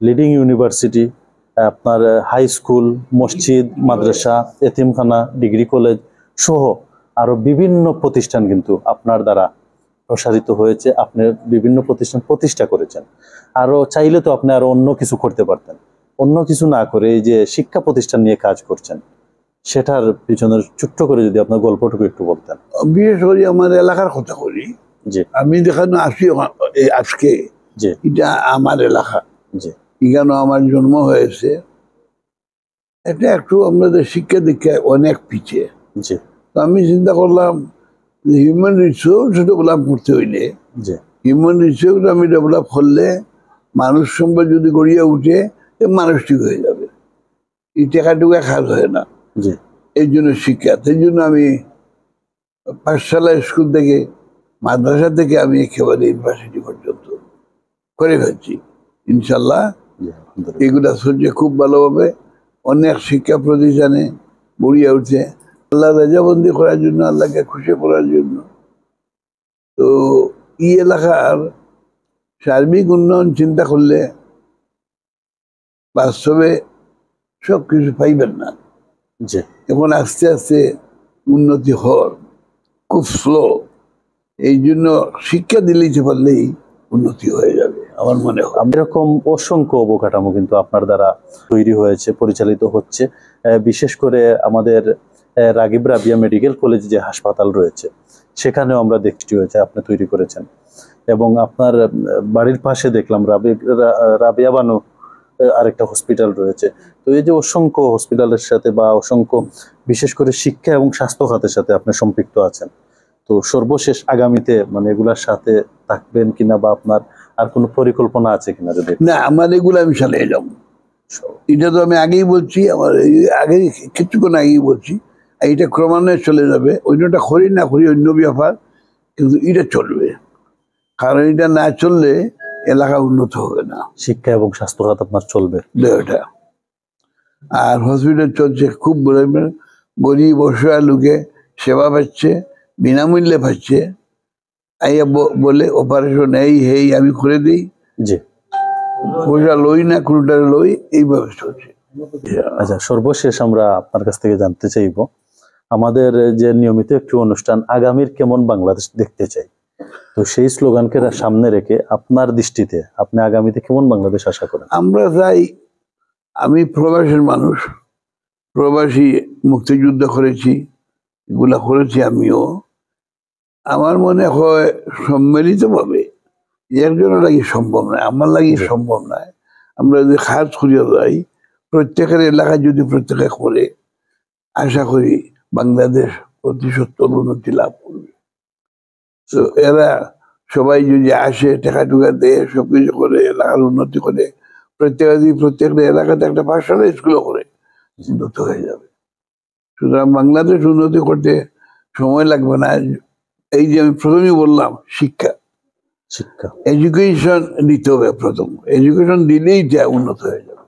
Leading university, আপনার high school, মসজিদ, মাদ্রাসা, এতিমখানা, ডিগ্রি কলেজ সহ আরো বিভিন্ন প্রতিষ্ঠান কিন্তু আপনার দ্বারা প্রসারিত হয়েছে। আপনি বিভিন্ন প্রতিষ্ঠান প্রতিষ্ঠা করেছেন। আরো চাইলে তো আপনি আরো অন্য কিছু করতে পারতেন, অন্য কিছু না করে এই যে শিক্ষা প্রতিষ্ঠান নিয়ে কাজ করছেন, সেটার পিছনে ছোট্ট করে যদি আপনার গল্পটুকু একটু বলতেন। বিশেষ করে আমার এলাকার কথা বলি। জি। আমি যেখানে আসি আজকে, জি। এটা আমার এলাকা। জি। এখানে আমার জন্ম হয়েছে। এটা একটু আমাদের শিক্ষা দীক্ষায় অনেক পিছিয়ে। জি। তো আমি চিন্তা করলাম হিউম্যান রিসোর্স ডেভেলপ করতে হইলে, হিউম্যান রিসোর্স আমি ডেভেলপ করলে মানুষ সম্পদ যদি গড়িয়ে উঠে মানুষ ঠিক হয়ে যাবে। এই টাকাটুকু কাজ হয় না। এই জন্য শিক্ষা, সেই জন্য আমি পাঠশালা স্কুল থেকে মাদ্রাসা থেকে আমি একেবারে ইউনিভার্সিটি পর্যন্ত করে ফেলছি ইনশাল্লাহ। এগুলা সহ্য খুব ভালোভাবে অনেক শিক্ষা প্রতিষ্ঠানে গড়িয়ে উঠছে আল্লাহ রাজাবন্দি করার জন্য, আল্লাহকে খুশি করার জন্য। তো এই এলাকার সার্বিক উন্নয়ন চিন্তা করলে বাস্তবে সবকিছু পাইবেন না। এখন আস্তে আস্তে উন্নতি হওয়ার খুব স্লো। এই জন্য শিক্ষা দিলেই পারলেই উন্নতি হয়ে যাবে আমার মনে হয়। এরকম অসংখ্য অবকাঠামো কিন্তু আপনার দ্বারা তৈরি হয়েছে, পরিচালিত হচ্ছে। বিশেষ করে আমাদের রাগিব রাবিয়া মেডিকেল কলেজ যে হাসপাতাল রয়েছে, সেখানেও আমরা দেখতে হয়েছে আপনি তৈরি করেছেন। এবং আপনার বাড়ির পাশে দেখলাম রাবিয়া বানু আরেকটা হসপিটাল রয়েছে। তো এই যে অসংখ্য হসপিটালের সাথে বা অসংখ্য বিশেষ করে শিক্ষা এবং স্বাস্থ্য খাতের সাথে আপনি সম্পৃক্ত আছেন। তো সর্বশেষ আগামীতে মানে এগুলার সাথে থাকবেন কিনা বা আপনার আর কোনো পরিকল্পনা আছে কিনা? যদি না, আমার এগুলো আমি চালিয়ে যাবো। এটা তো আমি আগেই বলছি, আমার আগেই কিছুক্ষণ আগেই বলছি, এটা ক্রমান্বয়ে চলে যাবে। অন্যটা করি না করি অন্য ব্যাপার, কিন্তু এটা চলবে। কারণ এটা না চললে এলাকা উন্নত হবে না। শিক্ষা এবং স্বাস্থ্য খাত আপনার চলবে এটা। আর হসপিটাল চলছে খুব গরিব অসহায় লোকে সেবা পাচ্ছে, বিনামূল্যে পাচ্ছে। বলে অপারেশন এই আমি করে দিই, পয়সা লই না, কোনোটা লই, এইভাবে চলছে। আচ্ছা, সর্বশেষ আমরা আপনার কাছ থেকে জানতে চাইব, আমাদের যে নিয়মিত একটি অনুষ্ঠান আগামীর কেমন বাংলাদেশ দেখতে চাই, তো সেই স্লোগানকে সামনে রেখে আপনার দৃষ্টিতে আপনি আগামীতে কেমন বাংলাদেশ আশা করেন? আমরা চাই, আমি প্রবাসীর মানুষ, প্রবাসী মুক্তিযুদ্ধ করেছি, এগুলা করেছি আমিও। আমার মনে হয় সম্মিলিত ভাবে একজনের লাগি সম্ভব নয়, আমার লাগি সম্ভব নয়। আমরা যদি খাস করিয়া যাই, প্রত্যেকের এলাকায় যদি প্রত্যেকে করে, আশা করি বাংলাদেশ অতি সত্তর উন্নতি লাভ করবে। তো এরা সবাই যদি আসে, টাকা টুকা দেয়, সবকিছু করে, এলাকার উন্নতি করে, প্রত্যেকটা এলাকাতে একটা পাঠশালা স্কুলও করে, উন্নত হয়ে যাবে। সুতরাং বাংলাদেশ উন্নতি করতে সময় লাগবে না। এই যে আমি প্রথমেই বললাম, শিক্ষা এডুকেশন দিতে হবে। প্রথম এডুকেশন দিলেই যা উন্নত হয়ে যাবে।